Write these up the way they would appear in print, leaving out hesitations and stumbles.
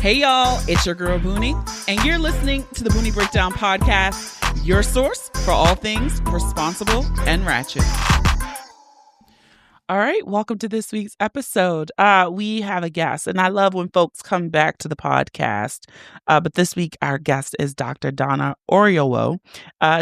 Hey y'all, it's your girl Booney, and you're listening to the Booney Breakdown Podcast, your source for all things responsible and ratchet. All right, welcome to this week's episode. We have a guest, and I love when folks come back to the podcast. But this week, our guest is Dr. Donna Oriowo.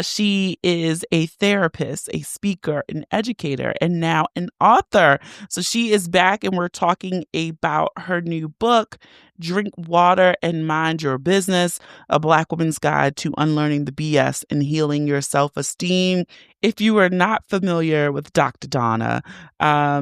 She is a therapist, a speaker, an educator, and now an author. So she is back, and we're talking about her new book, Drink Water and Mind Your Business, a Black woman's guide to unlearning the BS and healing your self-esteem. If you are not familiar with Dr. Donna,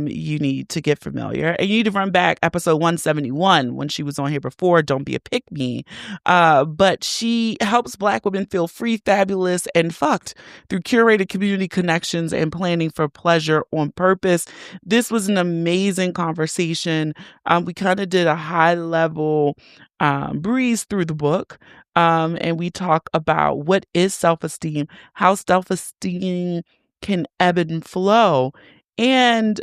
you need to get familiar. And you need to run back episode 171 when she was on here before, Don't Be a Pick Me. But she helps Black women feel free, fabulous, and fucked through curated community connections and planning for pleasure on purpose. This was an amazing conversation. We kind of did a high level breeze through the book. And we talk about what is self-esteem, how self-esteem can ebb and flow. And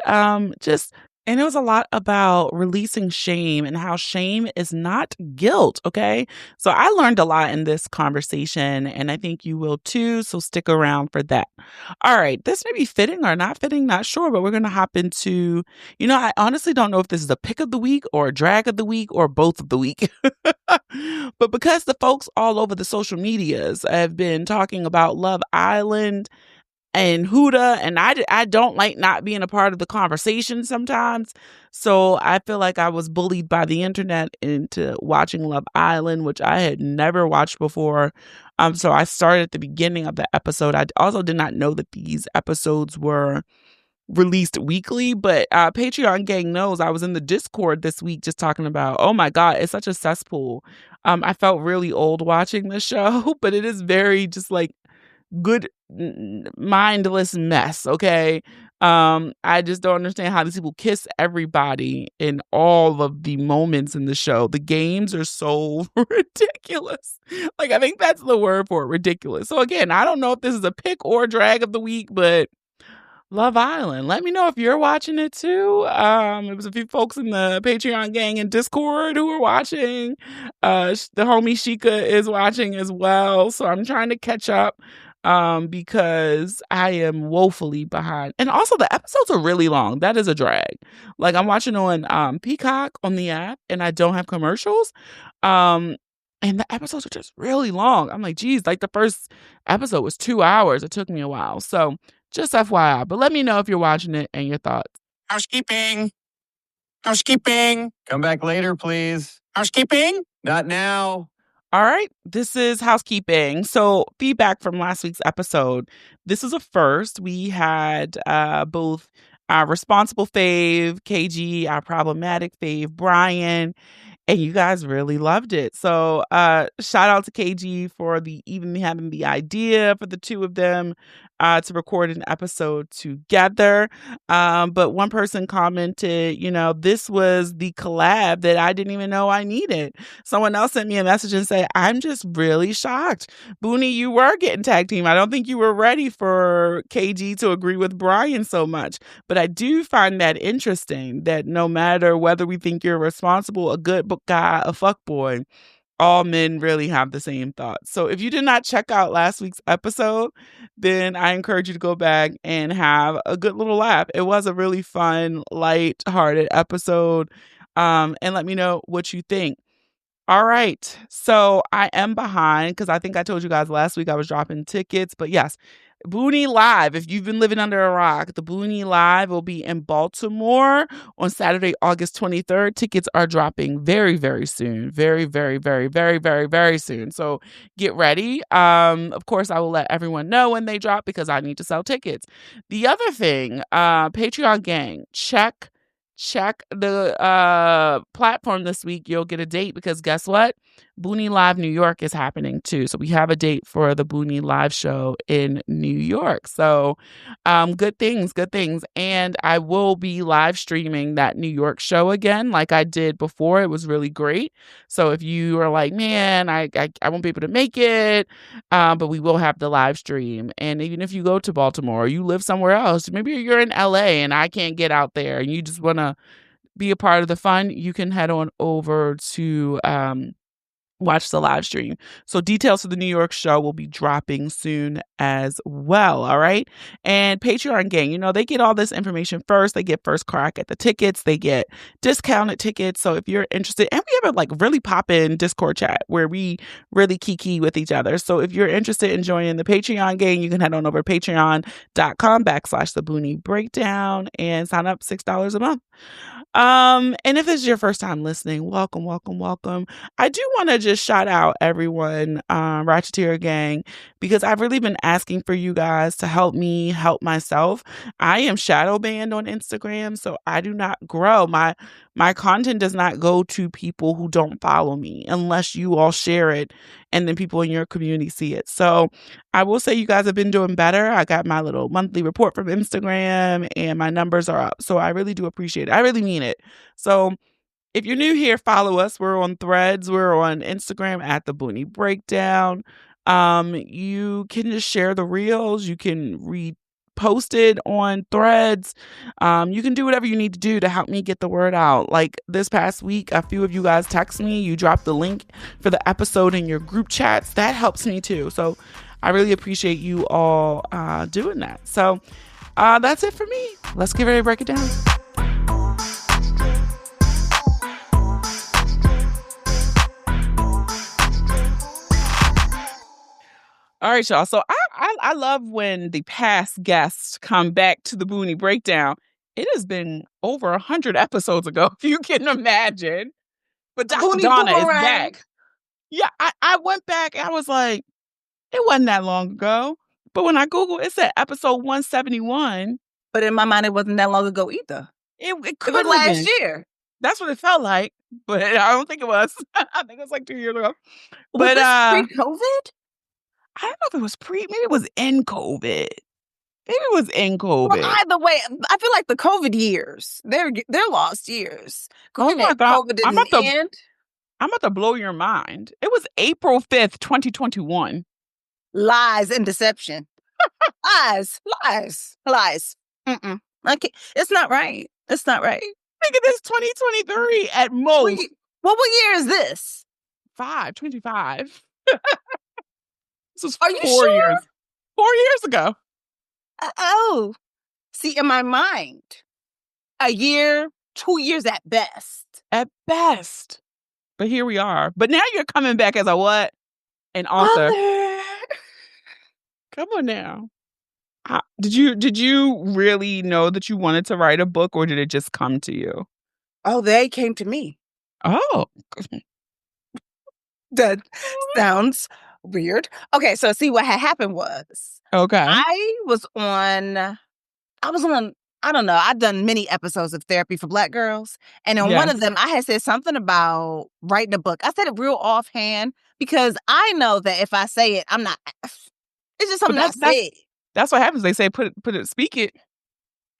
and it was a lot about releasing shame and how shame is not guilt. Okay. So I learned a lot in this conversation, and I think you will too. So stick around for that. All right. This may be fitting or not fitting, not sure, but we're going to hop into, I honestly don't know if this is a pick of the week or a drag of the week or both of the week. But because the folks all over the social medias have been talking about Love Island and Huda, and I don't like not being a part of the conversation sometimes. So I feel like I was bullied by the internet into watching Love Island, which I had never watched before. So I started at the beginning of the episode. I also did not know that these episodes were released weekly, but Patreon gang knows I was in the Discord this week just talking about, oh my God, it's such a cesspool. I felt really old watching this show, but it is very just like good mindless mess. Okay. I just don't understand how these people kiss everybody in all of the moments in the show. The games are so ridiculous. Like, I think that's the word for it, ridiculous. So again, I don't know if this is a pick or drag of the week, but Love Island. Let me know if you're watching it too. There was a few folks in the Patreon gang and Discord who are watching. The homie Sheikah is watching as well. So I'm trying to catch up because I am woefully behind. And also the episodes are really long. That is a drag. Like, I'm watching on Peacock on the app, and I don't have commercials. And the episodes are just really long. I'm like, geez, like the first episode was 2 hours. It took me a while. So just FYI, but let me know if you're watching it and your thoughts. Housekeeping. Come back later, please. Housekeeping. Not now. All right. This is housekeeping. So feedback from last week's episode. This is a first. We had both our responsible fave, KG, our problematic fave, Brian, and you guys really loved it. So shout out to KG for even having the idea for the two of them to record an episode together. But one person commented, this was the collab that I didn't even know I needed. Someone else sent me a message and said, I'm just really shocked. Booney, you were getting tag team. I don't think you were ready for KG to agree with Brian so much. But I do find that interesting that no matter whether we think you're responsible, a good book guy, a fuckboy, all men really have the same thoughts. So if you did not check out last week's episode, then I encourage you to go back and have a good little laugh. It was a really fun, light-hearted episode. And let me know what you think. All right. So I am behind because I think I told you guys last week I was dropping tickets. But yes, Booney Live. If you've been living under a rock, the Booney Live will be in Baltimore on Saturday, August 23rd. Tickets are dropping very, very soon. Very, very, very, very, very, very soon. So get ready. Of course, I will let everyone know when they drop because I need to sell tickets. The other thing, Patreon gang, check the platform this week. You'll get a date because guess what? Booney Live New York is happening too. So we have a date for the Booney Live show in New York. So good things. And I will be live streaming that New York show again like I did before. It was really great. So if you are like, man, I won't be able to make it, but we will have the live stream. And even if you go to Baltimore or you live somewhere else, maybe you're in LA and I can't get out there and you just want to be a part of the fun, you can head on over to watch the live stream. So details for the New York show will be dropping soon as well. All right. And Patreon gang, they get all this information first. They get first crack at the tickets. They get discounted tickets. So if you're interested, and we have a really pop-in Discord chat where we really kiki with each other. So if you're interested in joining the Patreon gang, you can head on over to patreon.com/the Boonie Breakdown and sign up $6 a month. And if this is your first time listening, welcome, welcome, welcome. I do want to just shout out everyone, Ratcheteer gang, because I've really been asking for you guys to help me help myself. I am shadow banned on Instagram, so I do not grow. My content does not go to people who don't follow me unless you all share it and then people in your community see it. So I will say you guys have been doing better. I got my little monthly report from Instagram and my numbers are up. So I really do appreciate it. I really mean it. So if you're new here, follow us. We're on Threads. We're on Instagram at the Boonie Breakdown. You can just share the reels. You can repost it on Threads. You can do whatever you need to do to help me get the word out. Like this past week, a few of you guys text me. You dropped the link for the episode in your group chats. That helps me too. So I really appreciate you all doing that. So that's it for me. Let's get ready to break it down. All right, y'all. So I love when the past guests come back to the Boonie Breakdown. It has been over 100 episodes ago, if you can imagine. But Dr. Boonie Donna is boomerang. back. Yeah, I went back and I was like, it wasn't that long ago. But when I Googled, it said episode 171. But in my mind, it wasn't that long ago either. It could was have last been. year. That's what it felt like. But I don't think it was. I think it was like 2 years ago. Was But this pre-COVID? I don't know if it was maybe it was in COVID. Maybe it was in COVID. Well, either way, I feel like the COVID years, they're lost years. Oh my God. COVID didn't end. I'm about to blow your mind. It was April 5th, 2021. Lies and deception. Lies. Okay, it's not right. It's not right. Think of this 2023 at most. What year is this? 25. This was Are you 4 sure? years. 4 years ago. Oh, see, in my mind, a year, 2 years at best. At best. But here we are. But now you're coming back as a what? An author. Come on now. Did you really know that you wanted to write a book, or did it just come to you? Oh, they came to me. Oh. That sounds weird. Okay, so see what had happened was. Okay. I don't know, I've done many episodes of Therapy for Black Girls. And in one of them, I had said something about writing a book. I said it real offhand because I know that if I say it, I'm not, it's just something I say. That's what happens. They say, speak it.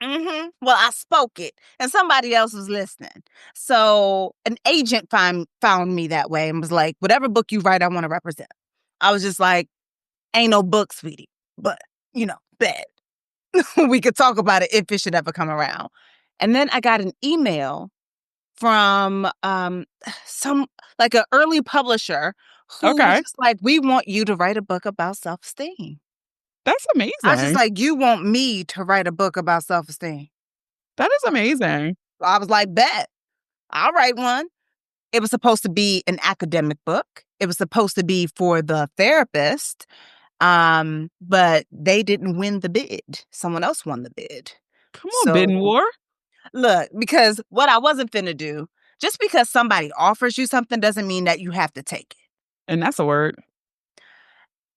Mm-hmm. Well, I spoke it and somebody else was listening. So an agent found me that way and was like, whatever book you write, I want to represent. I was just like, ain't no book, sweetie, but bet. We could talk about it if it should ever come around. And then I got an email from some like an early publisher who was just like, we want you to write a book about self-esteem. That's amazing. I was just like, you want me to write a book about self-esteem? That is amazing. I was like, bet. I'll write one. It was supposed to be an academic book. It was supposed to be for the therapist. But they didn't win the bid. Someone else won the bid. Come on, bidding war. Look, because what I wasn't finna do, just because somebody offers you something doesn't mean that you have to take it. And that's a word.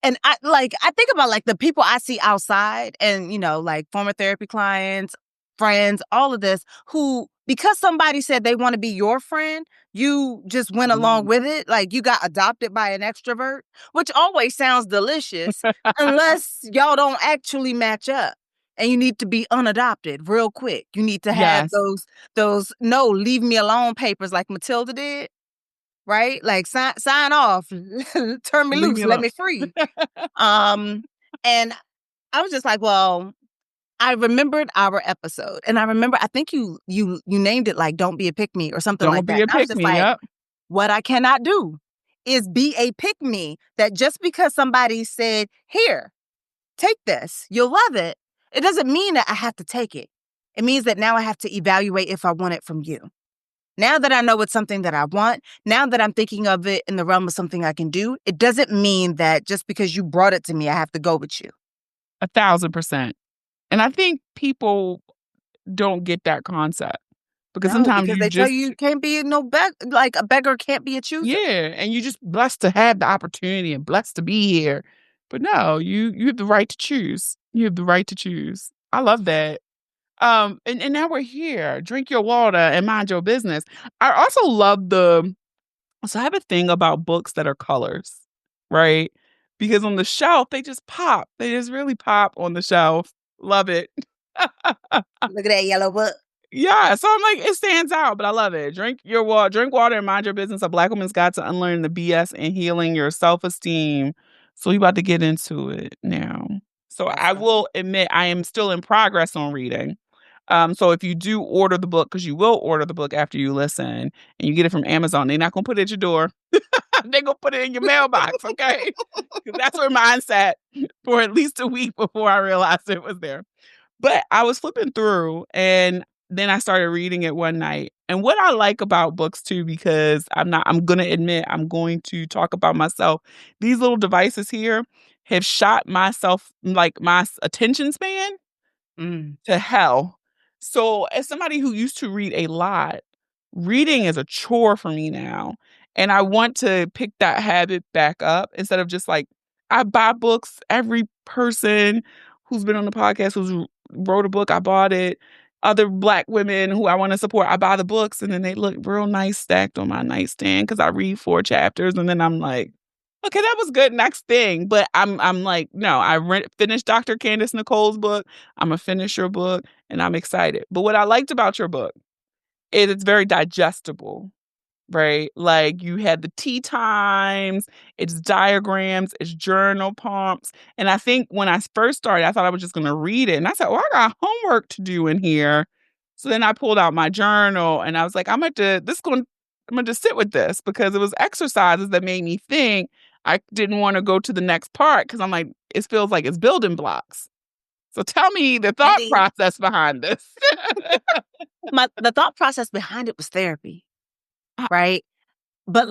And I think about like the people I see outside and, like former therapy clients, friends, all of this, who, because somebody said they want to be your friend, you just went along with it. Like you got adopted by an extrovert, which always sounds delicious unless y'all don't actually match up. And you need to be unadopted real quick. You need to have those no, leave me alone papers like Matilda did. Right? Like sign off, turn me loose, let me free. And I was just like, well, I remembered our episode, and I think you named it like "Don't be a pick me" or something Don't like be that. a And I was pick just me. like, Yep. what I cannot do is be a pick me. That just because somebody said, "Here, take this, you'll love it," it doesn't mean that I have to take it. It means that now I have to evaluate if I want it from you. Now that I know it's something that I want, now that I'm thinking of it in the realm of something I can do, it doesn't mean that just because you brought it to me, I have to go with you. 1,000%. And I think people don't get that concept because No, sometimes because you they tell just, you you can't be like a beggar can't be a chooser. yeah, and you just blessed to have the opportunity and blessed to be here. But no, you have the right to choose. You have the right to choose. I love that. And now we're here. Drink your water and mind your business. I also love so I have a thing about books that are colors, right? Because on the shelf, they just pop. They just really pop on the shelf. Love it. Look at that yellow book. Yeah, so I'm like, it stands out, but I love it. Drink water and mind your business. A Black woman's guide to unlearning the BS and healing your self-esteem. So we about to get into it now. So Let's I go. will admit I am still in progress on reading. So if you do order the book, because you will order the book after you listen, and you get it from Amazon, they're not gonna put it at your door. They're gonna put it in your mailbox, okay? Because that's where mine sat for at least a week before I realized it was there. But I was flipping through and then I started reading it one night. And what I like about books too, because I'm gonna admit, I'm going to talk about myself. These little devices here have shot myself, like attention span Mm. to hell. So, as somebody who used to read a lot, reading is a chore for me now. And I want to pick that habit back up instead of just like, I buy books. Every person who's been on the podcast who's wrote a book, I bought it. Other Black women who I want to support, I buy the books and then they look real nice stacked on my nightstand because I read 4 chapters and then I'm like, okay, that was good. Next thing. But I'm like, no, finished Dr. Candace Nicole's book. I'm gonna finish your book and I'm excited. But what I liked about your book is it's very digestible, right? Like you had the tea times, it's diagrams, it's journal prompts. And I think when I first started, I thought I was just gonna read it. And I said, well, I got homework to do in here. So then I pulled out my journal and I was like, I'm gonna just sit with this because it was exercises that made me think. I didn't want to go to the next part because I'm like, it feels like it's building blocks. So tell me the thought Indeed. process behind this. The thought process behind it was therapy, Ah, right? But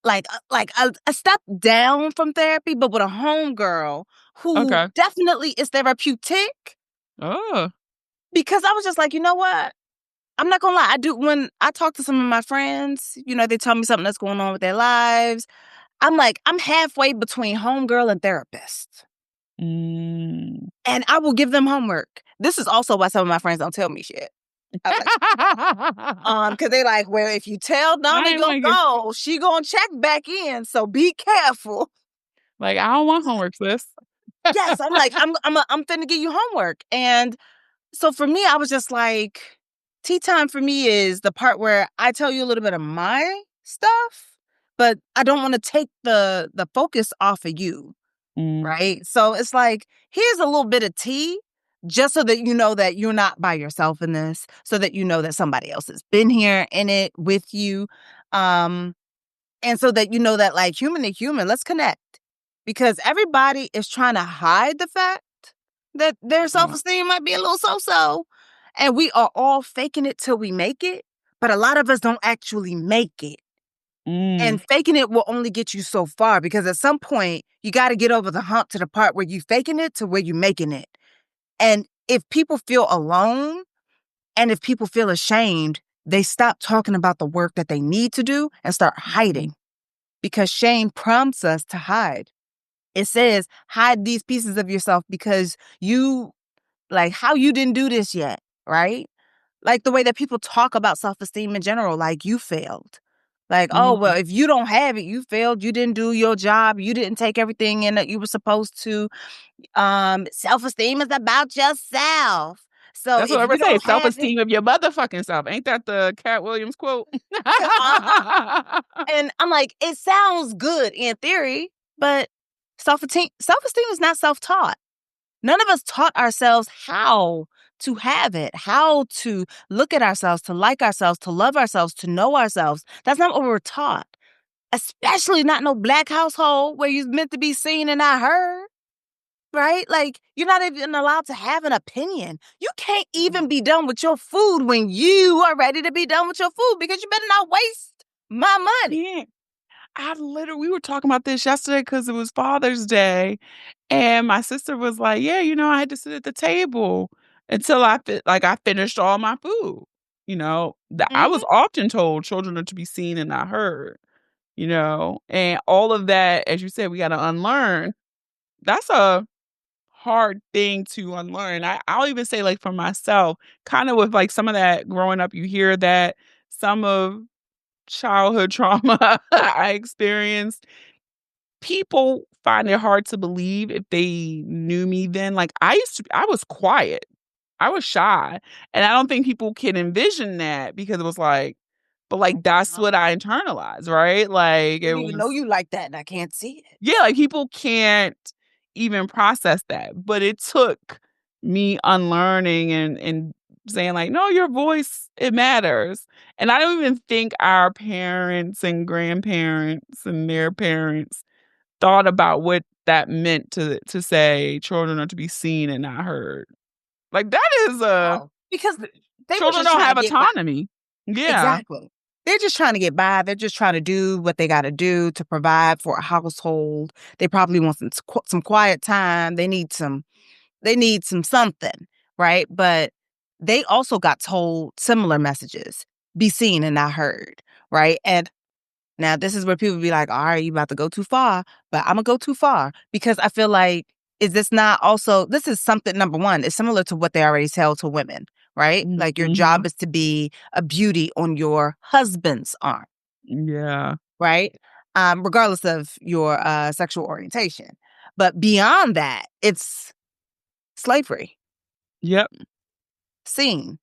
a step down from therapy, but with a homegirl who okay. definitely is therapeutic. Oh. Because I was just like, you know what? I'm not gonna lie. I do when I talk to some of my friends, they tell me something that's going on with their lives. I'm like, I'm halfway between homegirl and therapist. Mm. And I will give them homework. This is also why some of my friends don't tell me shit. I was like, because they like, well, if you tell Donna I ain't go like it. go, she gonna check back in. So be careful. Like, I don't want homework, sis. Yes, I'm like, I'm finna give you homework. And so for me, I was just like, tea time for me is the part where I tell you a little bit of my stuff, but I don't want to take the focus off of you. Mm. Right? So it's like, here's a little bit of tea, just so that you know that you're not by yourself in this, so that you know that somebody else has been here in it with you. Um, and so that you know that, like, human to human, let's connect. Because everybody is trying to hide the fact that their Oh. self-esteem might be a little so-so. And we are all faking it till we make it. But a lot of us don't actually make it. Mm. And faking it will only get you so far because at some point you got to get over the hump to the part where you faking it to where you making it. And if people feel alone and if people feel ashamed, they stop talking about the work that they need to do and start hiding because shame prompts us to hide. It says, hide these pieces of yourself because how you didn't do this yet, right? Like the way that people talk about self-esteem in general, like you failed. Like, oh, Mm. well, if you don't have it, you failed. You didn't do your job. You didn't take everything in that you were supposed to. Self-esteem is about yourself. So That's what if I you would say. don't have it, Self-esteem of your motherfucking self. Ain't that the Cat Williams quote? and I'm like, it sounds good in theory, but self-esteem is not self-taught. None of us taught ourselves how to have it, how to look at ourselves, to like ourselves, to love ourselves, to know ourselves. That's not what we're taught. Especially not no Black household where you're meant to be seen and not heard. Right? Like, you're not even allowed to have an opinion. You can't even be done with your food when you are ready to be done with your food, because you better not waste my money. Yeah. We were talking about this yesterday because it was Father's Day, and my sister was like, "Yeah, I had to sit at the table until I finished all my food." I was Mhm. often told children are to be seen and not heard. And all of that, as you said, we got to unlearn. That's a hard thing to unlearn. I'll even say, like, for myself, kind of with like some of that growing up, you hear that some of childhood trauma I experienced, people find it hard to believe if they knew me then. Like, I was quiet. I was shy. And I don't think people can envision that because it was like, but like, that's what I internalized, right? Like, I it don't even know was, you like that and I can't see it. yeah, like people can't even process that. But it took me unlearning and saying, like, no, your voice, it matters. And I don't even think our parents and grandparents and their parents thought about what that meant to say children are to be seen and not heard. Like, that is Oh, because they were children just don't trying to have get by. autonomy. Yeah. Exactly. They're just trying to get by. They're just trying to do what they got to do to provide for a household. They probably want some quiet time. They need some something, right? But they also got told similar messages: be seen and not heard, right? And now this is where people be like, all right, you about to go too far, but I'm gonna go too far because I feel like, is this not also, this is something, number one, it's similar to what they already tell to women, right? Like, your Mhm. job is to be a beauty on your husband's arm, Yeah. right? Regardless of your sexual orientation. But beyond that, it's slavery. Yep. Seen,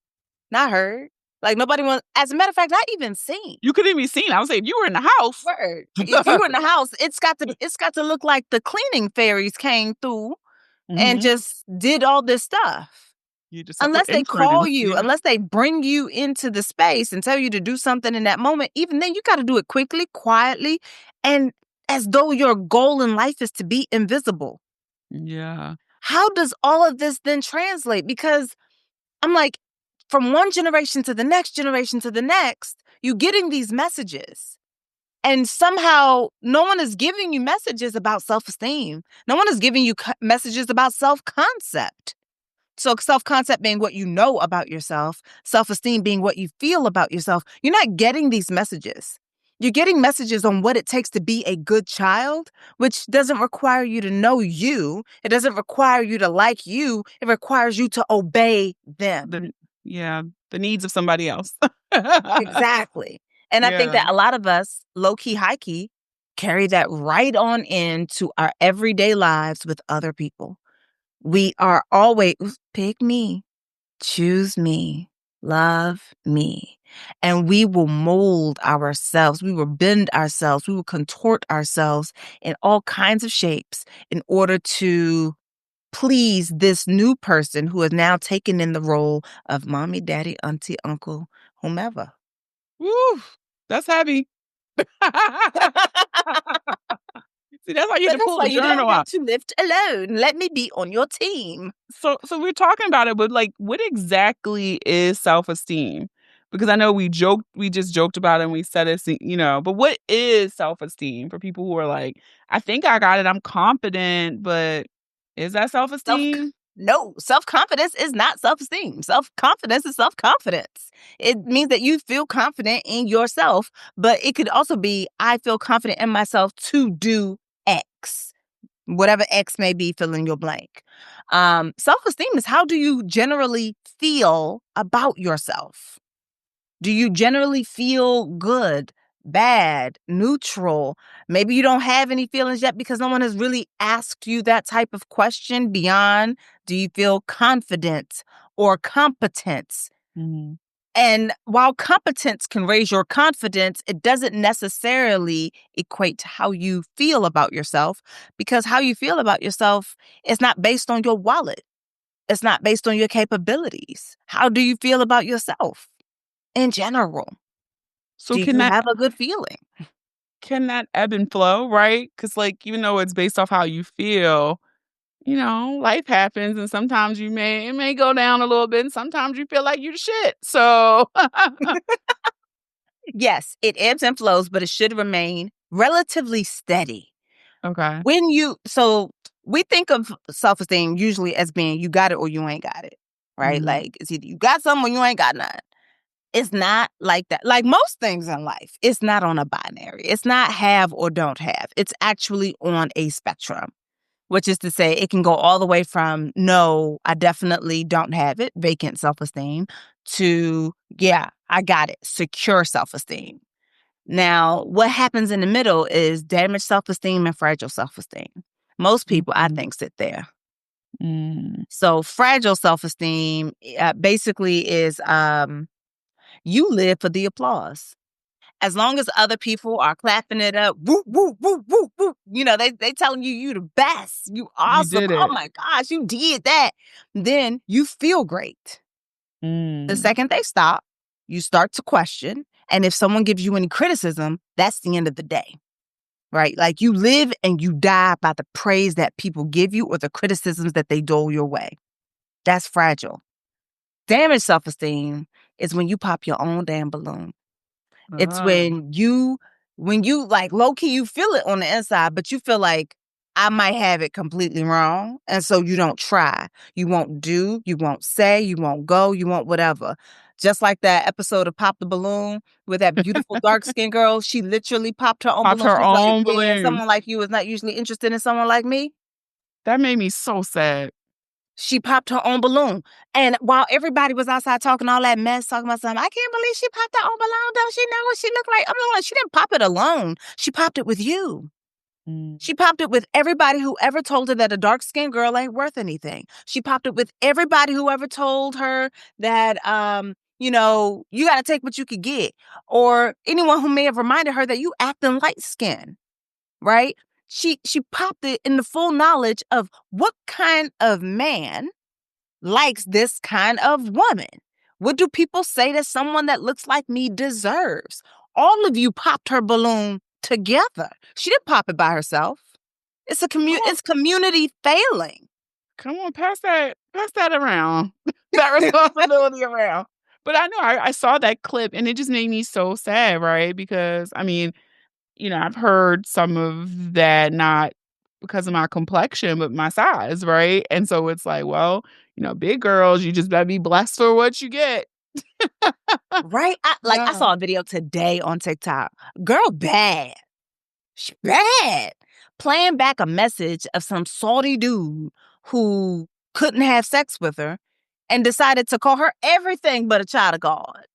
not heard. Like, nobody wants, as a matter of fact, not even seen. You couldn't even be seen. I would say if you were in the house. Word. If you were in the house, it's got to look like the cleaning fairies came through and Mhm. just did all this stuff. You just have to Unless they enter it call and you, yeah. unless they bring you into the space and tell you to do something in that moment, even then you got to do it quickly, quietly, and as though your goal in life is to be invisible. Yeah. How does all of this then translate? Because I'm like, from one generation to the next generation to the next, you getting these messages. And somehow no one is giving you messages about self-esteem. No one is giving you messages about self-concept. So self-concept being what you know about yourself, self-esteem being what you feel about yourself. You're not getting these messages. You're getting messages on what it takes to be a good child, which doesn't require you to know you. It doesn't require you to like you. It requires you to obey them. The needs of somebody else. Exactly. And I think Yeah. that a lot of us, low key, high key, carry that right on into our everyday lives with other people. We are always, pick me, choose me, love me. And we will mold ourselves. We will bend ourselves. We will contort ourselves in all kinds of shapes in order to please this new person who has now taken in the role of mommy, daddy, auntie, uncle, whomever. Woo. That's heavy. See, that's why you But had to that's pull why the you don't journal got out. to lift alone. Let me be on your team. So we're talking about it, but like, what exactly is self-esteem? Because I know we just joked about it and we said it, but what is self-esteem for people who are like, I think I got it, I'm confident, but is that Self self-esteem? No, self-confidence is not self-esteem. Self-confidence is self-confidence. It means that you feel confident in yourself, but it could also be, I feel confident in myself to do X. Whatever X may be, fill in your blank. Self-esteem is, how do you generally feel about yourself? Do you generally feel good, bad, neutral? Maybe you don't have any feelings yet because no one has really asked you that type of question beyond, do you feel confident or competent? Mhm. And while competence can raise your confidence, it doesn't necessarily equate to how you feel about yourself, because how you feel about yourself is not based on your wallet. It's not based on your capabilities. How do you feel about yourself in general? So Do you have a good feeling? can that ebb and flow, right? Because like even though it's based off how you feel, life happens, and sometimes it may go down a little bit, and sometimes you feel like you're the shit. So Yes, it ebbs and flows, but it should remain relatively steady. okay. So we think of self-esteem usually as being you got it or you ain't got it, right? Mhm. Like it's either you got something or you ain't got none. It's not like that. Like most things in life, it's not on a binary. It's not have or don't have. It's actually on a spectrum, which is to say it can go all the way from no, I definitely don't have it, vacant self-esteem, to yeah, I got it, secure self-esteem. Now, what happens in the middle is damaged self-esteem and fragile self-esteem. Most people, I Mhm. think, sit there. Mm. So fragile self-esteem basically is you live for the applause. As long as other people are clapping it up, whoop, whoop, whoop, whoop, whoop, they telling you the best, you You awesome, did oh it. my gosh, you did that. Then you feel great. The Mm. second they stop, you start to question. And if someone gives you any criticism, that's the end of the day. Right? Like you live and you die by the praise that people give you or the criticisms that they dole your way. That's fragile. Damaged self-esteem is when you pop your own damn balloon. It's Oh. when you like low key, you feel it on the inside, but you feel like I might have it completely wrong. And so you don't try. You won't do, you won't say, you won't go, you won't whatever. Just like that episode of Pop the Balloon with that beautiful dark skinned girl. She literally popped her own Popped balloon. her She's like, own yeah, balloon. someone like you is not usually interested in someone like me. That made me so sad. She popped her own balloon. And while everybody was outside talking all that mess, talking about something, I can't believe she popped her own balloon. Don't she know what she looked like? I'm like, she didn't pop it alone. She popped it with you. Mm. She popped it with everybody who ever told her that a dark-skinned girl ain't worth anything. She popped it with everybody who ever told her that, you got to take what you could get. Or anyone who may have reminded her that you acting light-skinned, right? She popped it in the full knowledge of what kind of man likes this kind of woman. What do people say that someone that looks like me deserves? All of you popped her balloon together. She didn't pop it by herself. Come on, It's community failing. come on, pass that around. That responsibility around. But I know I saw that clip and it just made me so sad, right? Because I mean, I've heard some of that not because of my complexion, but my size, right? And so it's like, well, big girls, you just better be blessed for what you get. Right? I Yeah. saw a video today on TikTok. Girl bad. She bad. Playing back a message of some salty dude who couldn't have sex with her and decided to call her everything but a child of God.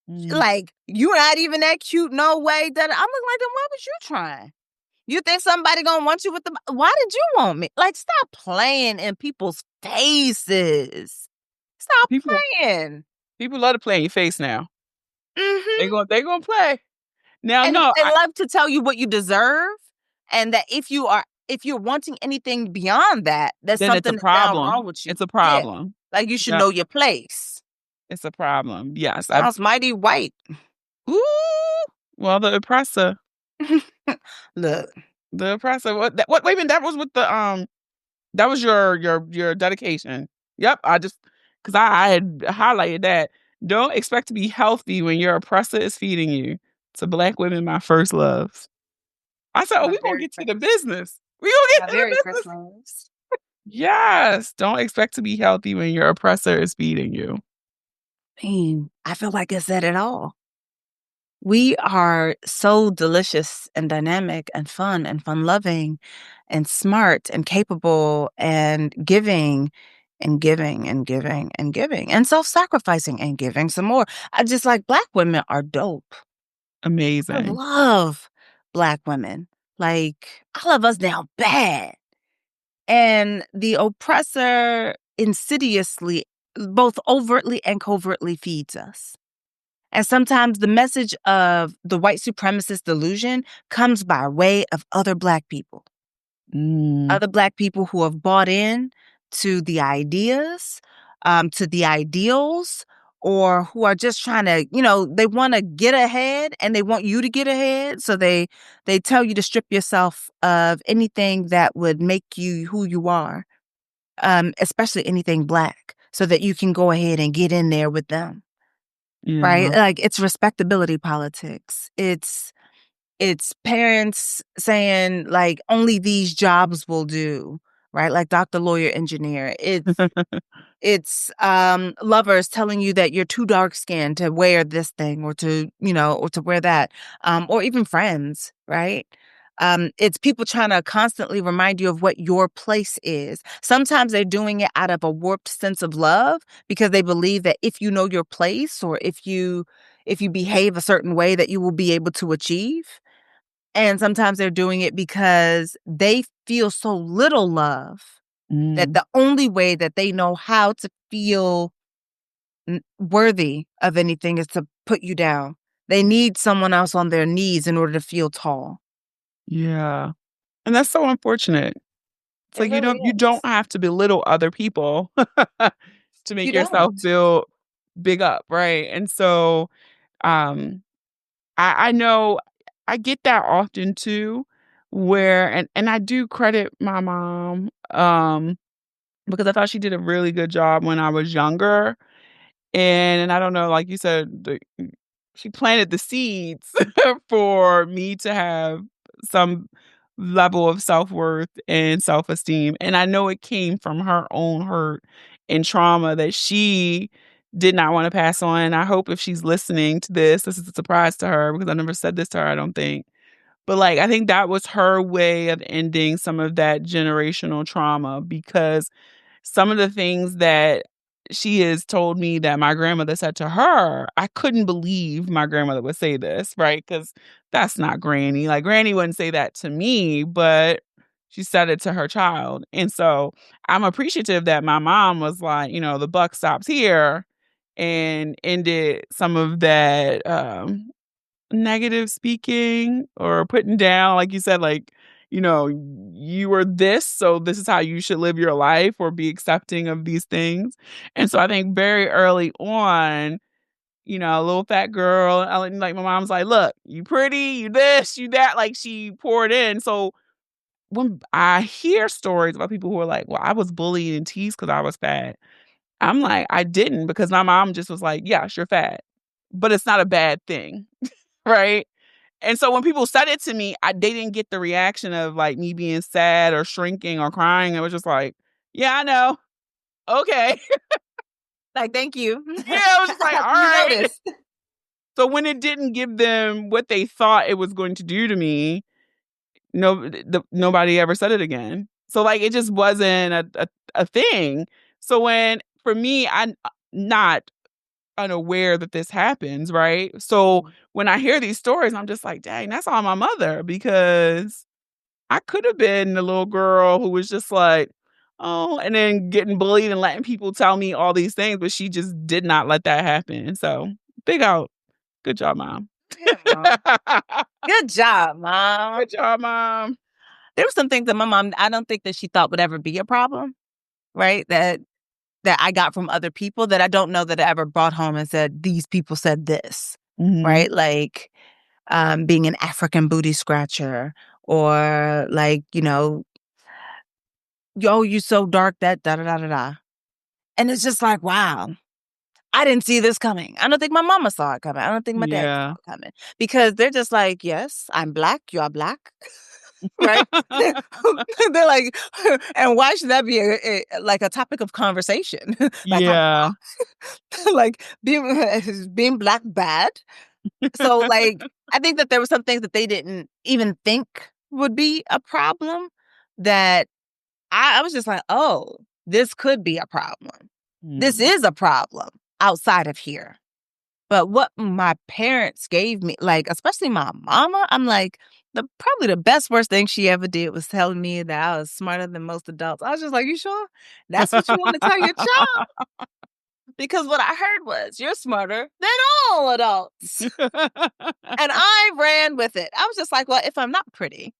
Mm. Like, you're not even that cute, no way. That I'm like, then what was you trying? You think somebody gonna want you with the? Why did you want me? Like, stop playing in people's faces. Stop People playing. people love to play in your face now. Hmm. They gonna play. Now, And no, love to tell you what you deserve, and that if you're wanting anything beyond that, there's then it's a something now wrong problem. with you. It's a Yeah, problem. like you should Yeah, know your place. it's a problem. Yes. Sounds mighty white. Ooh, well, the oppressor. Look, The oppressor. What wait a minute, that was with the that was your dedication. Yep, because I had highlighted that. Don't expect to be healthy when your oppressor is feeding you. To Black women, my first loves. I said, "Oh, my we gonna very get to the first, business. We gonna get my to the very first business." loves. Yes, don't expect to be healthy when your oppressor is feeding you. I feel like I said it all. We are so delicious and dynamic and fun loving and smart and capable and giving and giving and giving and giving and self-sacrificing and giving some more. I just like Black women are dope. I Amazing. love Black women. Like, I love us down bad. And the oppressor insidiously, both overtly and covertly feeds us. And sometimes the message of the white supremacist delusion comes by way of other Black people. Other Black people who have bought in to the ideas, to the ideals, or who are just trying to, they want to get ahead and they want you to get ahead. So they tell you to strip yourself of anything that would make you who you are, especially anything Black, so that you can go ahead and get in there with them. Right? Yeah. Like, it's respectability politics. It's parents saying, like, only these jobs will do, right? Like doctor, lawyer, engineer. It's lovers telling you that you're too dark skinned to wear this thing or to, or to wear that. Or even friends, right? It's people trying to constantly remind you of what your place is. Sometimes they're doing it out of a warped sense of love because they believe that if you know your place or if you behave a certain way that you will be able to achieve. And sometimes they're doing it because they feel so little love that the only way that they know how to feel worthy of anything is to put you down. They need someone else on their knees in order to feel tall. Yeah. And that's so unfortunate. It's It like really you is. don't have to belittle other people to make You yourself don't. feel big up, right? And so um I know I get that often too, where and I do credit my mom, because I thought she did a really good job when I was younger. And I don't know, like you said, she planted the seeds for me to have some level of self-worth and self-esteem. And I know it came from her own hurt and trauma that she did not want to pass on. I hope if she's listening to this is a surprise to her because I never said this to her, I don't think. But like I think that was her way of ending some of that generational trauma because some of the things that she has told me that my grandmother said to her, I couldn't believe my grandmother would say this, right? Because that's not Granny. Like, Granny wouldn't say that to me, but she said it to her child. And so I'm appreciative that my mom was like, the buck stops here and ended some of that negative speaking or putting down, like you said, like, you were this, so this is how you should live your life or be accepting of these things. And so I think very early on, a little fat girl, like my mom's like, look, you pretty, you this, you that, like she poured in. So when I hear stories about people who are like, well, I was bullied and teased because I was fat. I'm like, I didn't because my mom just was like, yes, you're fat, but it's not a bad thing. Right. And so when people said it to me, they didn't get the reaction of like me being sad or shrinking or crying. It was just like, yeah, I know. Okay. Like, thank you. Yeah, I was just like, all You right. noticed. So when it didn't give them what they thought it was going to do to me, nobody ever said it again. So like it just wasn't a thing. So when for me, I'm not unaware that this happens, right? So when I hear these stories, I'm just like, dang, that's all my mother because I could have been the little girl who was just like, oh, and then getting bullied and letting people tell me all these things, but she just did not let that happen. So big out. Good job, mom. Yeah, Mom. Good job, Mom. Good job, mom. There were some things that my mom, I don't think that she thought would ever be a problem, right? That I got from other people that I don't know that I ever brought home and said, these people said this, Mhm. right? Like being an African booty scratcher or like, yo, you so dark that da da da da da. And it's just like, wow, I didn't see this coming. I don't think my mama saw it coming. I don't think my dad saw Yeah. it coming because they're just like, yes, I'm Black, you are Black. Right? They're like, and why should that be like a topic of conversation? Like, I'm Yeah. like being Black bad. So like, I think that there were some things that they didn't even think would be a problem that I was just like, oh, this could be a problem. This Mm. is a problem outside of here. But what my parents gave me, like, especially my mama, I'm like, probably the best worst thing she ever did was telling me that I was smarter than most adults. I was just like, you sure? That's what you want to tell your child? Because what I heard was, you're smarter than all adults. And I ran with it. I was just like, well, if I'm not pretty,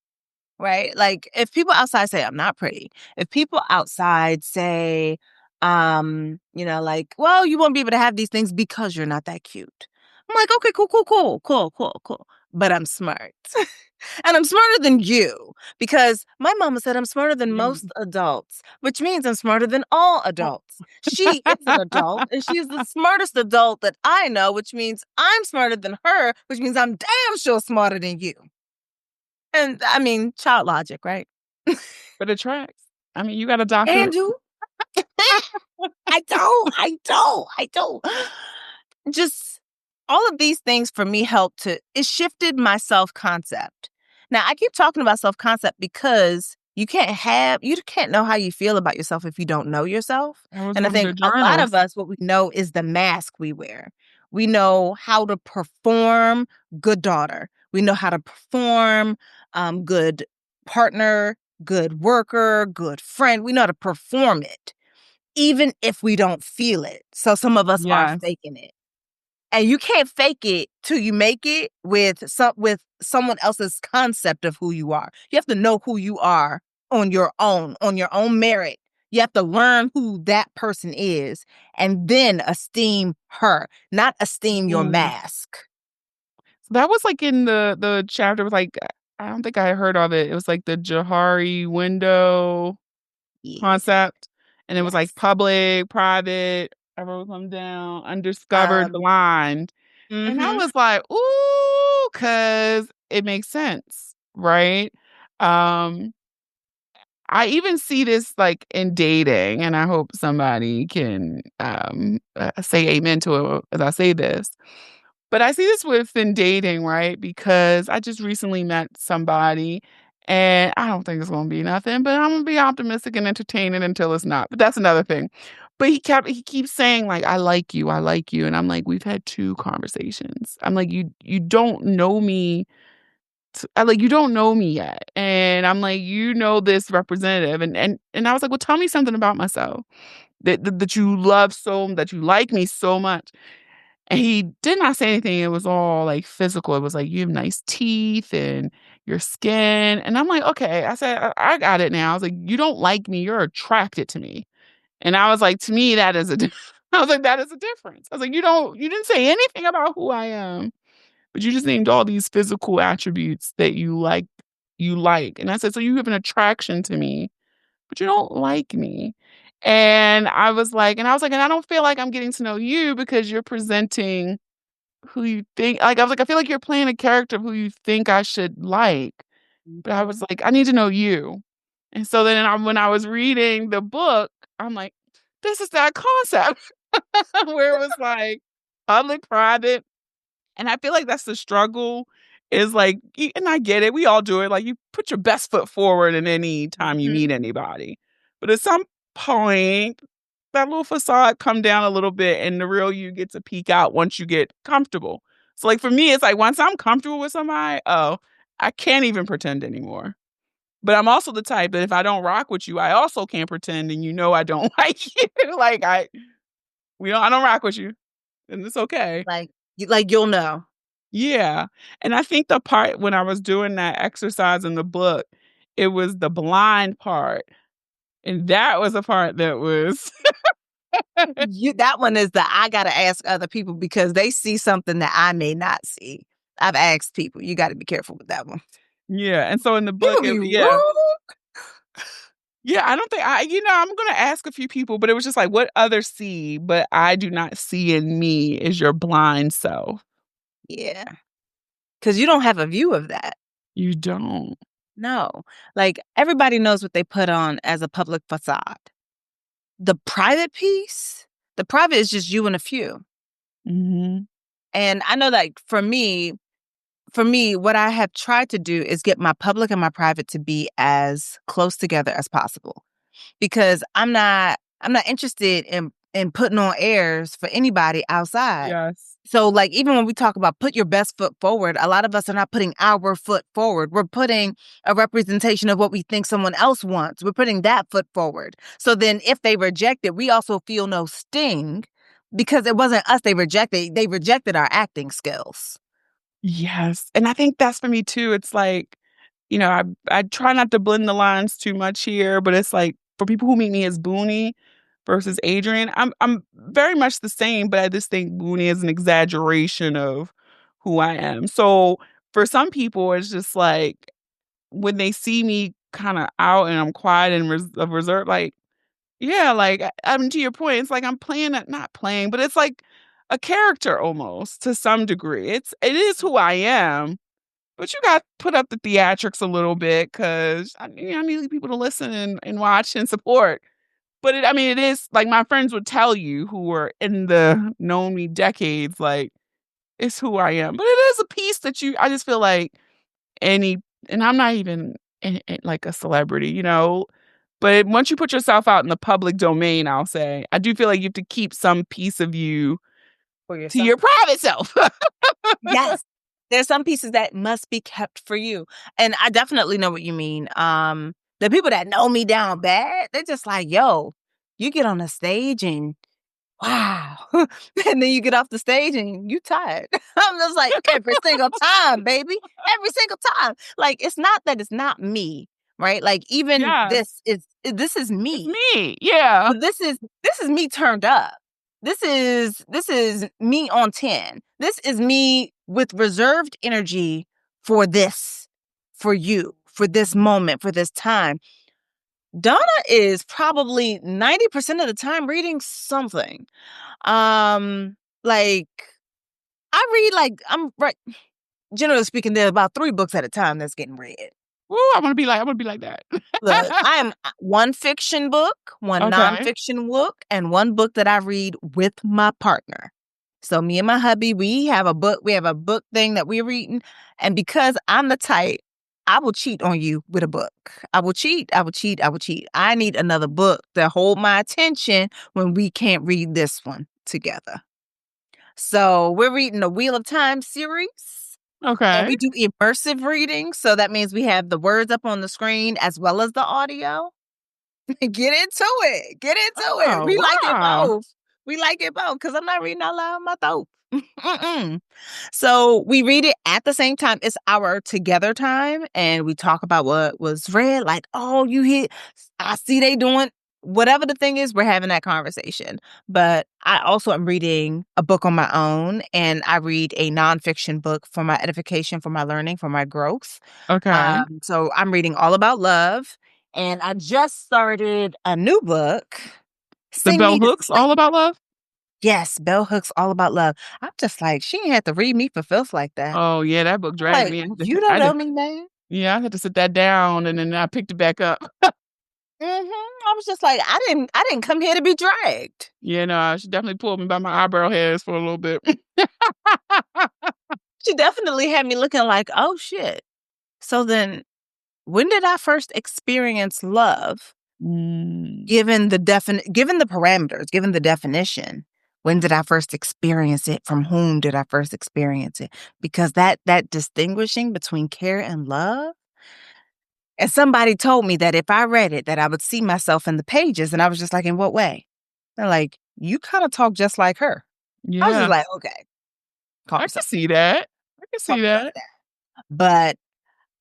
right? Like, if people outside say I'm not pretty, if people outside say, like, well, you won't be able to have these things because you're not that cute. I'm like, okay, cool. But I'm smart. And I'm smarter than you, because my mama said I'm smarter than most adults, which means I'm smarter than all adults. She is an adult, and she is the smartest adult that I know, which means I'm smarter than her, which means I'm damn sure smarter than you. And I mean, child logic, right? But it tracks. I mean, you got a doctor. Andrew, I don't. Just all of these things for me it shifted my self-concept. Now, I keep talking about self-concept because you can't know how you feel about yourself if you don't know yourself. I was And I one of think the a lot of journals. us, what we know is the mask we wear. We know how to perform good daughter. We know how to perform good partner, good worker, good friend. We know how to perform it, even if we don't feel it. So some of us are Yes. faking it. And you can't fake it till you make it with someone else's concept of who you are. You have to know who you are on your own merit. You have to learn who that person is and then esteem her, not esteem your mask. That was like in the chapter with like, I don't think I heard of it. It was like the Johari window Yeah. concept. And it was like Yes. public, private, I wrote them down, undiscovered, Um, blind. And I mhm. was like, ooh, because it makes sense, right? Um, I even see this like in dating, and I hope somebody can say amen to it as I say this. But I see this within dating, right? Because I just recently met somebody and I don't think it's going to be nothing, but I'm going to be optimistic and entertain it until it's not. But that's another thing. But he keeps saying like, I like you. I like you. And I'm like, we've had 2 conversations. I'm like, you don't know me. You don't know me yet. And I'm like, you know this representative. And I was like, well, tell me something about myself that you love that you like me so much. And he did not say anything. It was all like physical. It was like, you have nice teeth and your skin. And I'm like, okay. I said, I got it now. I was like, you don't like me. You're attracted to me. And I was like, to me, that is I was like, that is a difference. I was like, you didn't say anything about who I am, but you just named all these physical attributes that you like. And I said, so you have an attraction to me, but you don't like me. And and I don't feel like I'm getting to know you because you're presenting who you think I was like, I feel like you're playing a character of who you think I should like. But I was like, I need to know you. And so then when I was reading the book, I'm like, this is that concept where it was like public, private. And I feel like that's the struggle is like, and I get it. We all do it. Like you put your best foot forward in any time you Mhm. meet anybody. But at some point, that little facade come down a little bit and the real you gets to peek out once you get comfortable. So like for me, it's like once I'm comfortable with somebody, oh, I can't even pretend anymore. But I'm also the type that if I don't rock with you, I also can't pretend and I don't like you. I don't rock with you. And it's okay. You'll know. Yeah. And I think the part when I was doing that exercise in the book, it was the blind part. And that was the part that was That one is I gotta ask other people because they see something that I may not see. I've asked people. You got to be careful with that one. yeah. And so in the book, People be yeah. rude. Yeah, I don't think I'm gonna ask a few people, but it was just like what others see, but I do not see in me is your blind self. Yeah, because you don't have a view of that. You don't. No, like everybody knows what they put on as a public facade. The private piece, the private is just you and a few. Mhm. And I know that for me, what I have tried to do is get my public and my private to be as close together as possible. Because I'm not interested in putting on airs for anybody outside. Yes. So like even when we talk about put your best foot forward, a lot of us are not putting our foot forward. We're putting a representation of what we think someone else wants. We're putting that foot forward. So then if they reject it, we also feel no sting because it wasn't us they rejected our acting skills. Yes. And I think that's for me too. It's like, I try not to blend the lines too much here, but it's like for people who meet me as Booney versus Adrian, I'm very much the same, but I just think Booney is an exaggeration of who I am. So for some people, it's just like when they see me kind of out and I'm quiet and reserved, like, yeah, like I mean, to your point, it's like I'm playing not playing, but it's like a character almost to some degree. It is who I am, but you got to put up the theatrics a little bit because I need people to listen and watch and support. But I mean, it is like my friends would tell you who were in the known me decades, like it's who I am. But it is a piece that I just feel like any, and I'm not even like a celebrity, but once you put yourself out in the public domain, I'll say, I do feel like you have to keep some piece of you For to yourself. your private self. Yes. There's some pieces that must be kept for you. And I definitely know what you mean. The people that know me down bad, they're just like, yo, you get on the stage and wow. And then you get off the stage and you tired. I'm just like, every single time, baby. Every single time. Like, it's not that it's not me, right? Like, even Yes, this is it's me. me. Yeah. But this is me turned up. This is me on 10. This is me with reserved energy for this, for you, for this moment, for this time. Donna is probably 90% of the time reading something. Like I read like I'm right. Generally speaking, there are about 3 books at a time that's getting read. Ooh, I want to be like that. Look, I am one fiction book, one Okay. nonfiction book, and one book that I read with my partner. So me and my hubby, we have a book thing that we're reading. And because I'm the type, I will cheat on you with a book. I will cheat. I need another book to hold my attention when we can't read this one together. So we're reading the Wheel of Time series. And Okay. we do immersive reading. So that means we have the words up on the screen as well as the audio. Get into it. Get into it. Oh, We like it wow. both. We like it both because I'm not reading out loud my throat. Mm-mm. So we read it at the same time. It's our together time, and we talk about what was read. Like, oh, you hit. I see they doing whatever the thing is. We're having that conversation. But I also am reading a book on my own, and I read a nonfiction book for my edification, for my learning, for my growth. Okay. So I'm reading all about love, and I just started a new book. The Sing bell me to hooks sleep. all about love? Yes, Bell Hooks all about love. I'm just like, she ain't had to read me for filth like that. Oh, yeah, that book I'm dragged like, me. you don't know me, man. Yeah, I had to sit that down and then I picked it back up. I was just like, I didn't come here to be dragged. Yeah, no, she definitely pulled me by my eyebrow hairs for a little bit. She definitely had me looking like, oh shit. So then when did I first experience love? Mm, Given the parameters, given the definition, when did I first experience it? From whom did I first experience it? Because that distinguishing between care and love. And somebody told me that if I read it, that I would see myself in the pages. And I was just like, in what way? They're like, you kind of talk just like her. I was just yeah, like, okay, calm I can yourself, see that. I can calm see yourself that. down. But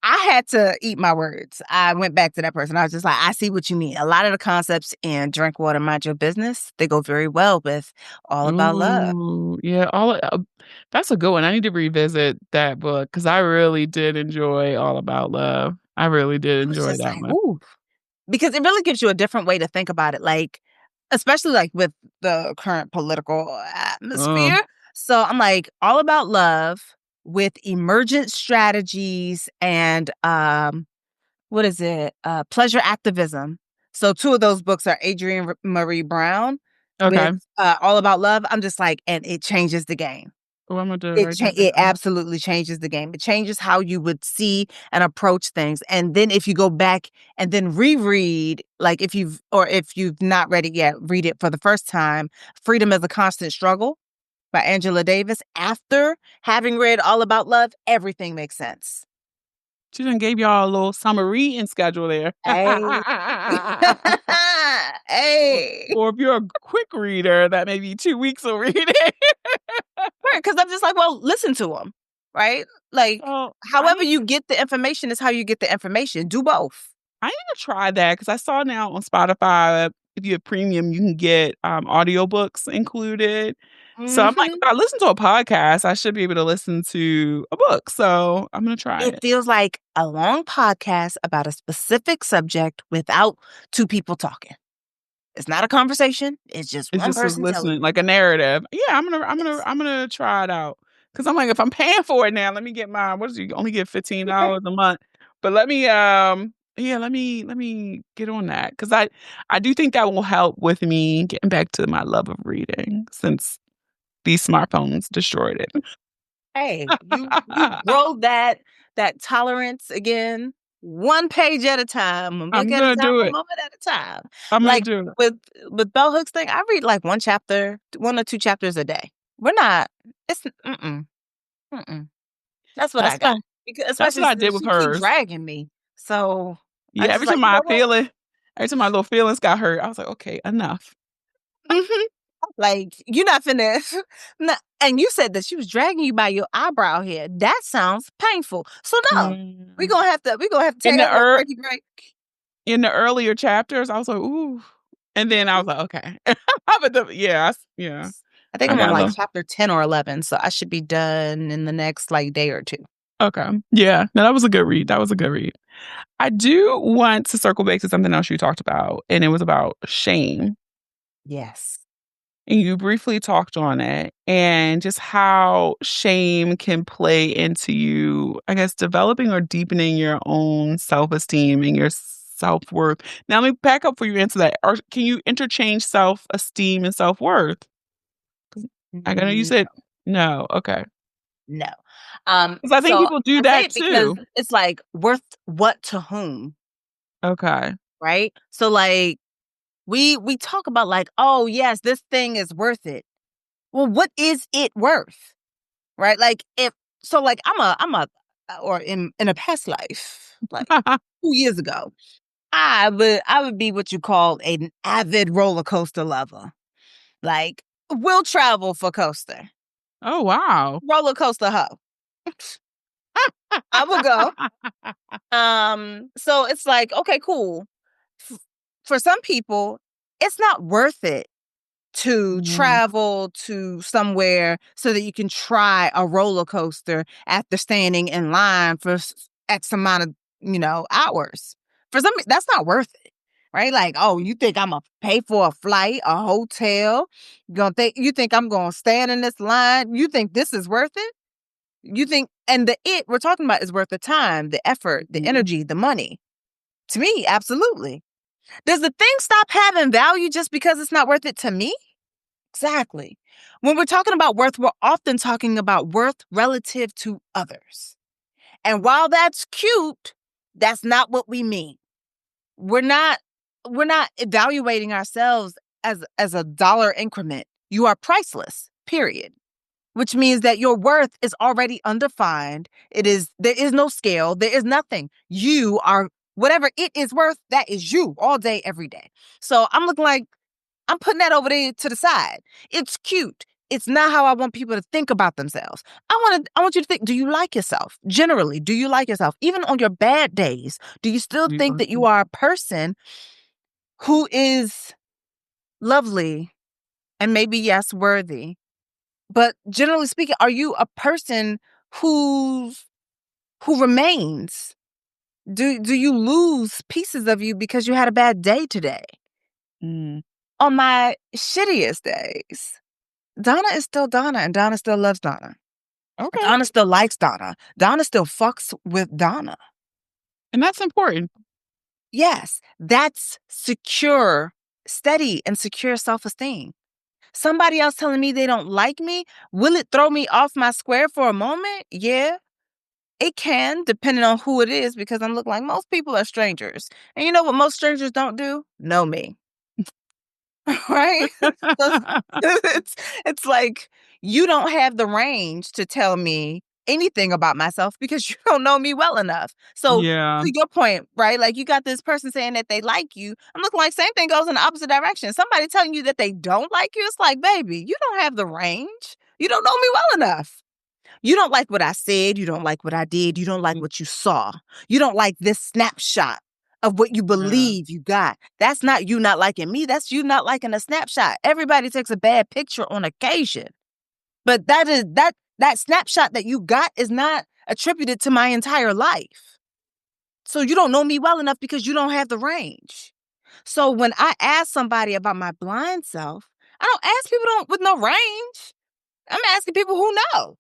I had to eat my words. I went back to that person. I was just like, I see what you mean. A lot of the concepts in Drink Water, Mind Your Business, they go very well with All About Love. Ooh, yeah, that's a good one. I need to revisit that book because I really did enjoy All About Love. I really did I was enjoy just that like, one. ooh. Because it really gives you a different way to think about it, like, especially like with the current political Um, atmosphere. So I'm like, All About Love with emergent strategies and what is it? Pleasure activism. So 2 of those books are Adrienne Marie Brown with okay. All About Love. I'm just like, and it changes the game. Oh, I'm gonna write that It down. absolutely changes the game. It changes how you would see and approach things. And then if you go back and then reread, like if you've not read it yet, read it for the first time. Freedom is a Constant Struggle by Angela Davis. After having read All About Love, everything makes sense. She done gave y'all a little summer reading schedule there. Hey. Hey. Or if you're a quick reader, that may be 2 weeks of reading. Right, because I'm just like, well, listen to them, right? Like, Oh, however you get the information is how you get the information. Do both. I need to try that because I saw now on Spotify, if you have premium, you can get audiobooks included. So I'm like, Mhm. if I listen to a podcast, I should be able to listen to a book. So I'm gonna try It it. feels like a long podcast about a specific subject without two people talking. It's not a conversation. It's just It's one just as person telling listening, you. like a narrative. Yeah, Yes. I'm gonna try it out because I'm like, if I'm paying for it now, let me get my what is it? You only get $15 a month, but let me yeah, let me get on that because I do think that will help with me getting back to my love of reading since these smartphones destroyed it. Hey, you grow that tolerance again, one page at a time, one book I'm at a gonna time, do one it. moment at a time. I'm gonna Like do it. with Bell Hooks thing, I read like one chapter, 1 or 2 chapters a day. We're not it's mm-mm, mm-mm. That's what That's I got. what I, Because that's what especially I did since with she keep hers. dragging me. So I Yeah, just like, you know what? every time my little feelings got hurt, I was like, okay, enough. Mhm. Like, you're not finna and you said that she was dragging you by your eyebrow hair. That sounds painful. So no, Mm. we gonna have to In take the that little ear breaky break. In the earlier chapters, I was like, "Ooh," and then I was like, "Okay." But yeah, I think I I'm on got a like little chapter 10 or 11, so I should be done in the next like day or two. okay. Yeah, no, that was a good read, that was a good read. I do want to circle back to something else you talked about, and it was about shame, Yes. and you briefly talked on it, and just how shame can play into you, I guess, developing or deepening your own self-esteem and your self-worth. Now, let me back up before you answer that. Or can you interchange self-esteem and self-worth? 'Cause I know you No, said no, okay. no. 'Cause I think So people do I say that it because too. it's like worth what to whom, Okay. right? So like we talk about like, oh yes, this thing is worth it. Well, what is it worth? Right? Like if so like I'm a or in a past life, like 2 years ago, I would be what you call an avid roller coaster lover. Like will travel for coaster. Oh, wow. Roller coaster hoe. I will go. So it's like, okay, cool. F- For some people, it's not worth it to Mm, travel to somewhere so that you can try a roller coaster after standing in line for X amount of, hours. For some, that's not worth it. Right? Like, oh, you think I'm gonna pay for a flight, a hotel? You think I'm gonna stand in this line? You think this is worth it? You think and the it we're talking about is worth the time, the effort, the mm, energy, the money. To me, absolutely. Does the thing stop having value just because it's not worth it to me? Exactly. When we're talking about worth, we're often talking about worth relative to others. And while that's cute, that's not what we mean. We're not we're not evaluating ourselves as a dollar increment. You are priceless. Period. Which means that your worth is already undefined. There is no scale, there is nothing. You are whatever it is worth, that is you all day every day. So I'm looking like I'm putting that over there to the side. It's cute. It's not how I want people to think about themselves. I want you to think, do you like yourself? Generally, do you like yourself? Even on your bad days, do you still think that you mm, are a person who is lovely and maybe yes, worthy? But generally speaking, are you a person who's who remains? Do you lose pieces of you because you had a bad day today? mm. On my shittiest days, Donna is still Donna, and Donna still loves Donna. Okay. Donna still likes Donna. Donna still fucks with Donna. And that's important. Yes, that's secure, steady, and secure self-esteem. Somebody else telling me they don't like me, will it throw me off my square for a moment? Yeah, it can, depending on who it is, because I'm looking like most people are strangers. And you know what most strangers don't do? Know me. Right? So it's it's like you don't have the range to tell me anything about myself because you don't know me well enough. So Yeah. to your point, right? Like you got this person saying that they like you. I'm looking like same thing goes in the opposite direction. Somebody telling you that they don't like you, it's like, baby, you don't have the range. You don't know me well enough. You don't like what I said. You don't like what I did. You don't like what you saw. You don't like this snapshot of what you believe you got. That's not you not liking me. That's you not liking a snapshot. Everybody takes a bad picture on occasion. But that snapshot that you got is not attributed to my entire life. So you don't know me well enough because you don't have the range. So when I ask somebody about my blind self, I don't ask people with no range. I'm asking people who know,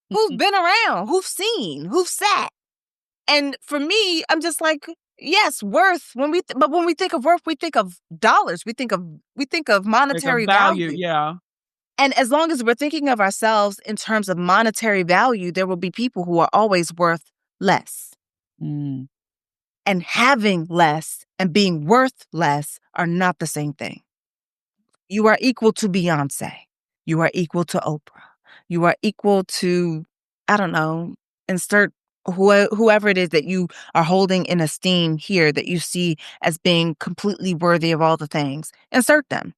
who've been around, who've seen, who've sat. And for me, I'm just like, yes, worth. But when we think of worth, we think of dollars. We think of Like a monetary value, value. yeah. And as long as we're thinking of ourselves in terms of monetary value, there will be people who are always worth less. Mm. And having less and being worth less are not the same thing. You are equal to Beyonce. You are equal to Oprah. You are equal to, I don't know, insert whoever it is that you are holding in esteem here that you see as being completely worthy of all the things. Insert them.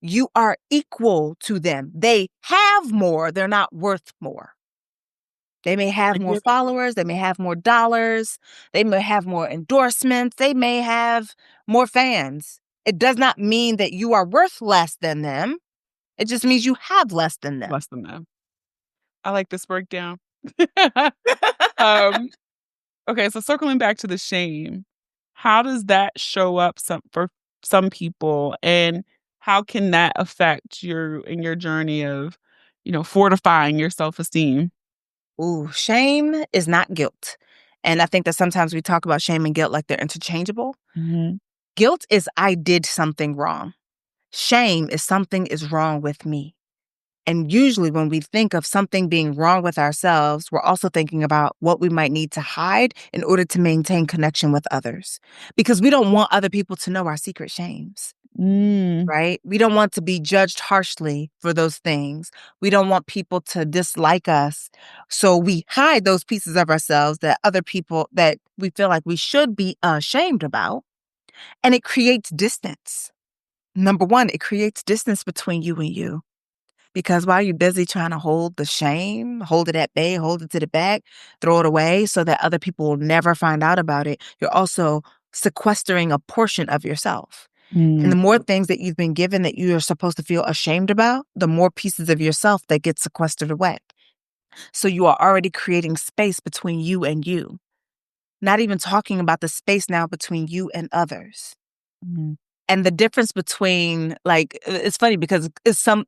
You are equal to them. They have more. They're not worth more. They may have I more get it. followers. They may have more dollars. They may have more endorsements. They may have more fans. It does not mean that you are worth less than them. It just means you have less than them. Less than that. I like this breakdown. Um, okay, so circling back to the shame, how does that show up for some people, and how can that affect your journey of, fortifying your self-esteem? Ooh, shame is not guilt. And I think that sometimes we talk about shame and guilt like they're interchangeable. Mhm. Guilt is I did something wrong. Shame is something is wrong with me. And usually, when we think of something being wrong with ourselves, we're also thinking about what we might need to hide in order to maintain connection with others. Because we don't want other people to know our secret shames, Mm. right? We don't want to be judged harshly for those things. We don't want people to dislike us. So we hide those pieces of ourselves that other people that we feel like we should be ashamed about. And it creates distance. Number one, it creates distance between you and you. Because while you're busy trying to hold the shame, hold it at bay, hold it to the back, throw it away so that other people will never find out about it, you're also sequestering a portion of yourself. And the Mm. more things that you've been given that you are supposed to feel ashamed about, the more pieces of yourself that get sequestered away. So you are already creating space between you and you. Not even talking about the space now between you and others. Mm. And the difference between it's funny because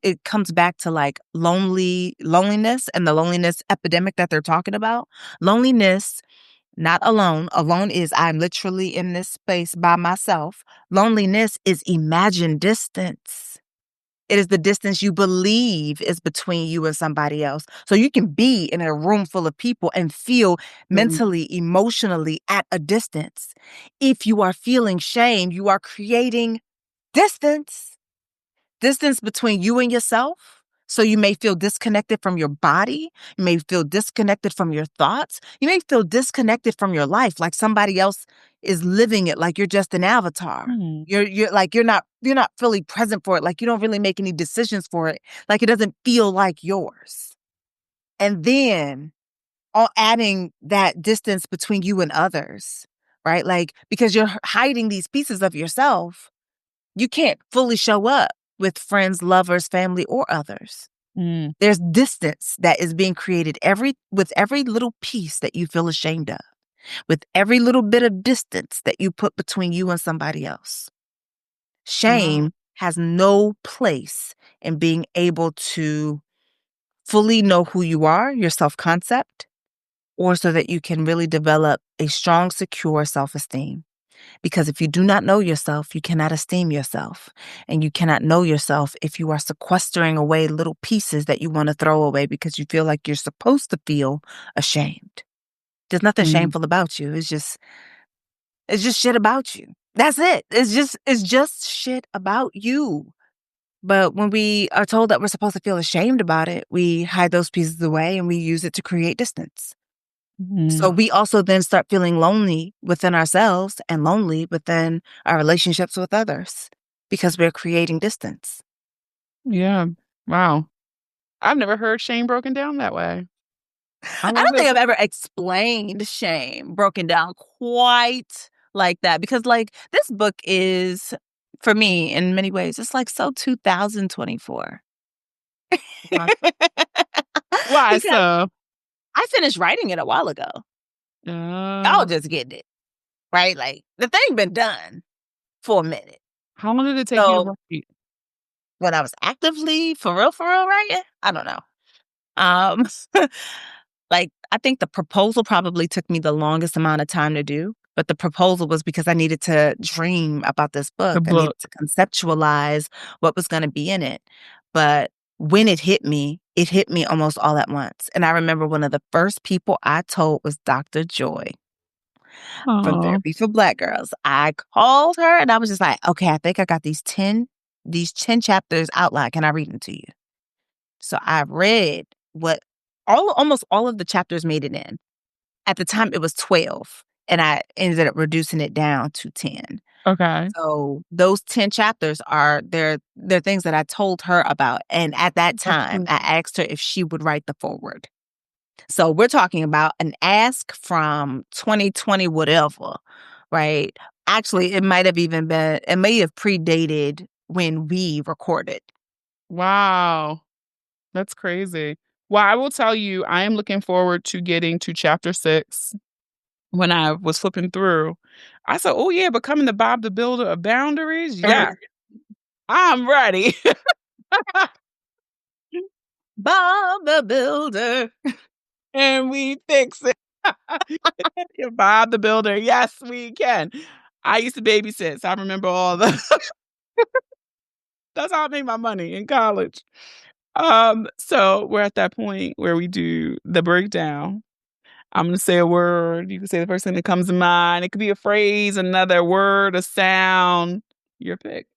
it comes back to like loneliness and the loneliness epidemic that they're talking about. Loneliness, not alone. Alone is I'm literally in this space by myself. Loneliness is imagined distance. It is the distance you believe is between you and somebody else. So you can be in a room full of people and feel Mm. mentally, emotionally at a distance. If you are feeling shame, you are creating distance. Distance between you and yourself. So you may feel disconnected from your body. You may feel disconnected from your thoughts. You may feel disconnected from your life, like somebody else is living it, like you're just an avatar. Mm. You're not fully present for it, like you don't really make any decisions for it, like it doesn't feel like yours. And then adding that distance between you and others, right? Like because you're hiding these pieces of yourself, you can't fully show up with friends, lovers, family, or others. Mm. There's distance that is being created with every little piece that you feel ashamed of, with every little bit of distance that you put between you and somebody else. Wow. Shame has no place in being able to fully know who you are, your self-concept, or so that you can really develop a strong, secure self-esteem. Because if you do not know yourself, you cannot esteem yourself. And you cannot know yourself if you are sequestering away little pieces that you want to throw away because you feel like you're supposed to feel ashamed. There's nothing Mm. shameful about you. It's just shit about you. That's it. It's just shit about you. But when we are told that we're supposed to feel ashamed about it, we hide those pieces away and we use it to create distance. So we also then start feeling lonely within ourselves and lonely within our relationships with others because we're creating distance. Yeah. Wow. I've never heard shame broken down that way. I I love don't think it. I've ever explained shame broken down quite like that because, like, this book is, for me, in many ways, it's like so 2024. Why why Because so? I finished writing it a while ago. Y'all Uh, just getting it, right? Like, the thing been done for a minute. how long did it take you to So write? when I was actively, for real writing, I don't know. Um, like, I think the proposal probably took me the longest amount of time to do, but the proposal was because I needed to dream about this The book. I needed book. to conceptualize what was gonna be in it. But when it hit me almost all at once. And I remember one of the first people I told was Dr. Joy from Oh, Therapy for Black Girls. I called her and I was just like, "Okay, I think I got these 10 chapters outlined. Can I read them to you?" So I read what almost all of the chapters made it in. At the time, it was 12, and I ended up reducing it down to 10. okay. So those 10 chapters they're things that I told her about, and at that That's time, cool. I asked her if she would write the foreword. So we're talking about an ask from 2020 whatever, right? Actually, it may have predated when we recorded. Wow. That's crazy. Well, I will tell you, I am looking forward to getting to chapter 6. When I was flipping through, I said, "Oh, yeah, becoming the Bob the Builder of boundaries? Yeah, I'm ready." Bob the Builder. And we fix it. Bob the Builder, yes, we can. I used to babysit, so I remember all the that's how I made my money in college. So we're at that point where we do the breakdown. I'm gonna say a word, you can say the first thing that comes to mind. It could be a phrase, another word, a sound, your pick.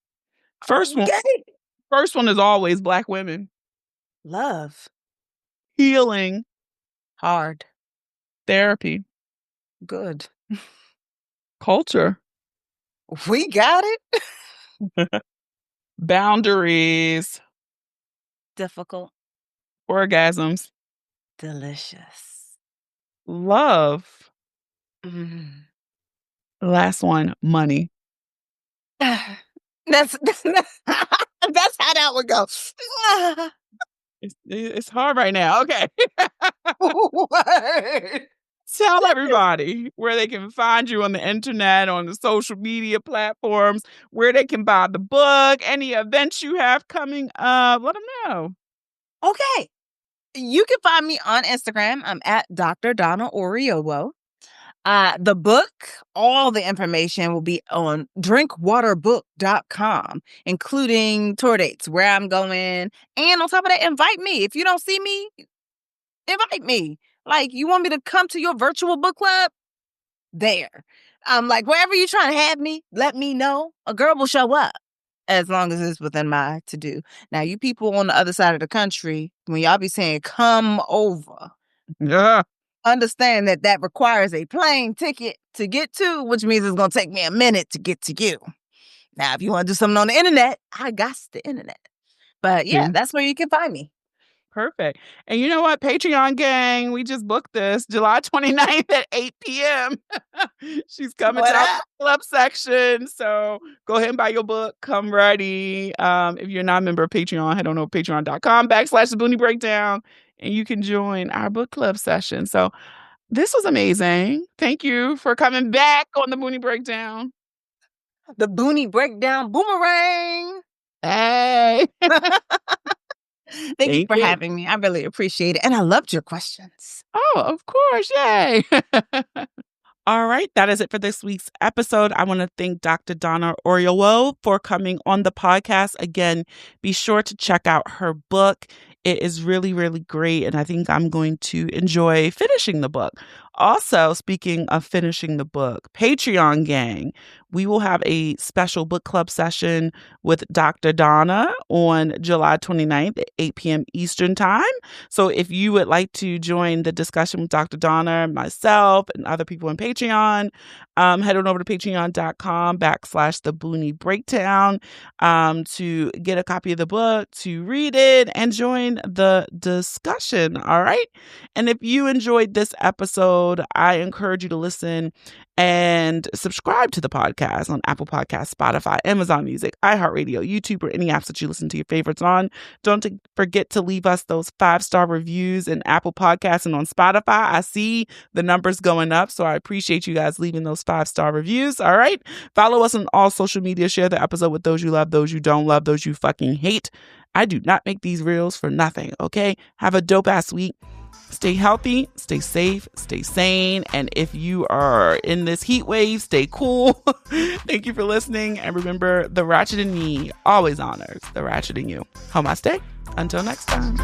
First one Okay. first one is always Black women. Love. Healing, Hard. therapy, Good. culture, We got it. boundaries, Difficult. orgasms, Delicious. love. Mm. Last one, money. That's that's how that would go. It's hard right now. Okay. Word. Tell everybody where they can find you on the internet, on the social media platforms, where they can buy the book, any events you have coming up. Let them know. Okay. You can find me on Instagram. I'm at Dr. Donna Oriowo. The book, all the information will be on drinkwaterbook.com, including tour dates, where I'm going. And on top of that, invite me. If you don't see me, invite me. Like, you want me to come to your virtual book club? There. Like, wherever you're trying to have me, let me know. A girl will show up as long as it's within my to do. Now, you people on the other side of the country, when y'all be saying, come over, Yeah. understand that that requires a plane ticket to get to, which means it's going to take me a minute to get to you. Now, if you want to do something on the internet, I got the internet. But yeah, Okay. that's where you can find me. Perfect. And you know what? Patreon gang, we just booked this July 29th at 8 p.m. She's coming What to our up? club section. So go ahead and buy your book. Come ready. If you're not a member of Patreon, head on over to patreon.com/the Boonie Breakdown and you can join our book club session. So this was amazing. Thank you for coming back on the Boonie Breakdown. The Boonie Breakdown Boomerang. Hey. Thank you Thank for you. having me. I really appreciate it. And I loved your questions. Oh, of course. Yay. All right, that is it for this week's episode. I want to thank Dr. Donna Oriowo for coming on the podcast. Again, be sure to check out her book. It is really, really great, and I think I'm going to enjoy finishing the book. Also, speaking of finishing the book, Patreon gang, we will have a special book club session with Dr. Donna on July 29th at 8 p.m. Eastern Time. So if you would like to join the discussion with Dr. Donna, myself, and other people on Patreon, head on over to patreon.com/The Booney Breakdown to get a copy of the book, to read it, and join the discussion. All right. And if you enjoyed this episode, I encourage you to listen and subscribe to the podcast on Apple Podcasts, Spotify, Amazon Music, iHeartRadio, YouTube, or any apps that you listen to your favorites on. Don't forget to leave us those 5-star reviews in Apple Podcasts and on Spotify. I see the numbers going up, so I appreciate you guys leaving those 5-star reviews. All right. Follow us on all social media. Share the episode with those you love, those you don't love, those you fucking hate. I do not make these reels for nothing, okay? Have a dope-ass week. Stay healthy, stay safe, stay sane. And if you are in this heat wave, stay cool. Thank you for listening. And remember, the ratchet in me always honors the ratchet in you. Namaste. Until next time.